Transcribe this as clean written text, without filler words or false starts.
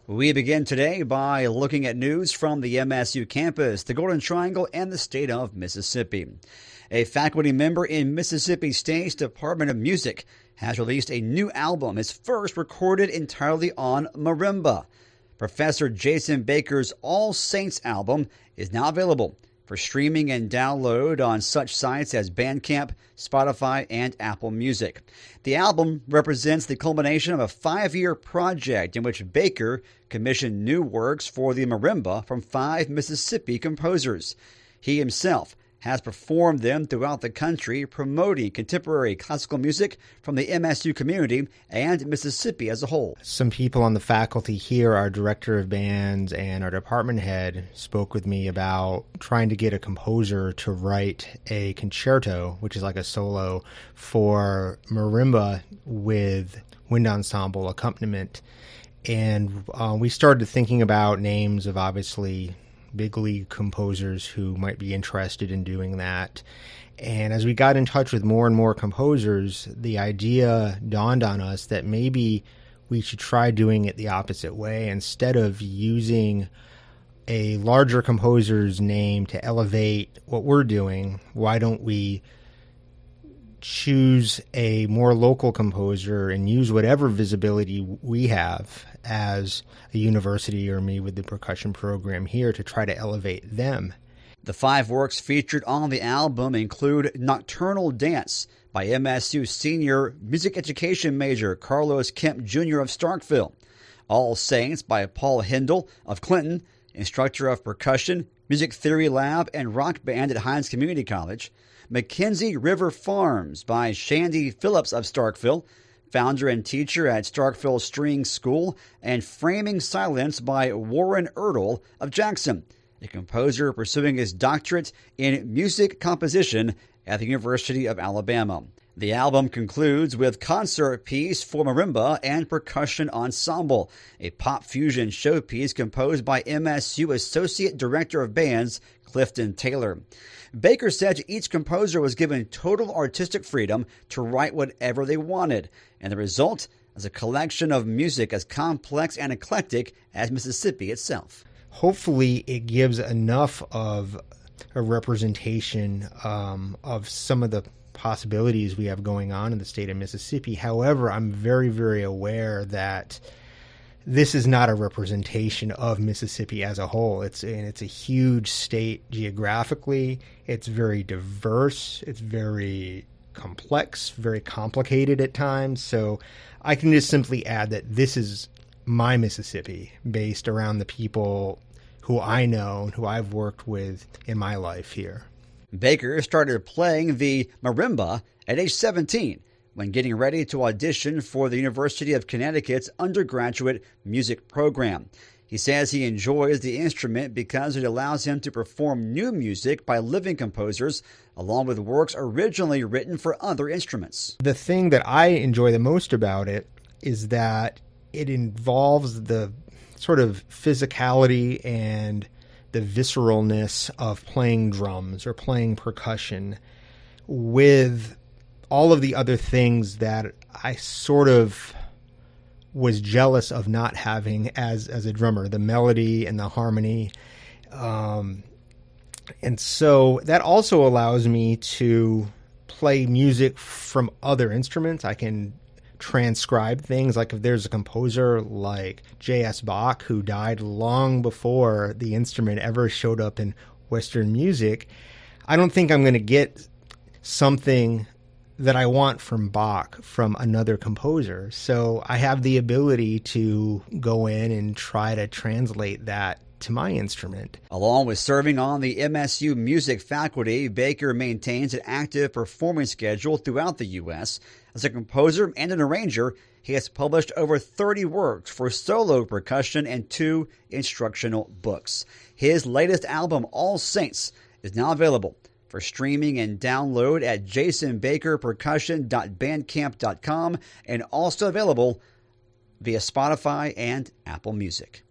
We begin today by looking at news from the MSU campus, the Golden Triangle, and the state of Mississippi. A faculty member in Mississippi State's Department of Music has released a new album, his first recorded entirely on marimba. Professor Jason Baker's All Saints album is now available for streaming and download on such sites as Bandcamp, Spotify, and Apple Music. The album represents the culmination of a 5-year project in which Baker commissioned new works for the marimba from 5 Mississippi composers. He himself has performed them throughout the country, promoting contemporary classical music from the MSU community and Mississippi as a whole. Some people on the faculty here, our director of bands and our department head, spoke with me about trying to get a composer to write a concerto, which is like a solo, for marimba with wind ensemble accompaniment. And we started thinking about names of obviously big league composers who might be interested in doing that. And as we got in touch with more and more composers, the idea dawned on us that maybe we should try doing it the opposite way. Instead of using a larger composer's name to elevate what we're doing, why don't we choose a more local composer and use whatever visibility we have as a university or me with the percussion program here to try to elevate them. The 5 works featured on the album include Nocturnal Dance by MSU senior music education major Carlos Kemp Jr. of Starkville, All Saints by Paul Hindle of Clinton, instructor of percussion, music theory lab, and rock band at Hines Community College, Mackenzie River Farms by Shandy Phillips of Starkville, founder and teacher at Starkville String School, and Framing Silence by Warren Erdel of Jackson, a composer pursuing his doctorate in music composition at the University of Alabama. The album concludes with Concert Piece for Marimba and Percussion Ensemble, a pop fusion showpiece composed by MSU Associate Director of Bands Clifton Taylor. Baker said each composer was given total artistic freedom to write whatever they wanted, and the result is a collection of music as complex and eclectic as Mississippi itself. Hopefully it gives enough of a representation of some of the possibilities we have going on in the state of Mississippi. However, I'm very, very aware that this is not a representation of Mississippi as a whole. It's a huge state geographically. It's very diverse. It's very complex, very complicated at times. So I can just simply add that this is my Mississippi based around the people who I know and who I've worked with in my life here. Baker started playing the marimba at age 17 when getting ready to audition for the University of Connecticut's undergraduate music program. He says he enjoys the instrument because it allows him to perform new music by living composers, along with works originally written for other instruments. The thing that I enjoy the most about it is that it involves the sort of physicality and the visceralness of playing drums or playing percussion with all of the other things that I sort of was jealous of not having as a drummer, the melody and the harmony. And so that also allows me to play music from other instruments. I can transcribe things. Like if there's a composer like J.S. Bach, who died long before the instrument ever showed up in Western music, I don't think I'm going to get something that I want from Bach from another composer. So I have the ability to go in and try to translate that to my instrument. Along with serving on the MSU music faculty, Baker maintains an active performing schedule throughout the U.S. As a composer and an arranger, he has published over 30 works for solo percussion and 2 instructional books. His latest album, All Saints, is now available for streaming and download at jasonbakerpercussion.bandcamp.com and also available via Spotify and Apple Music.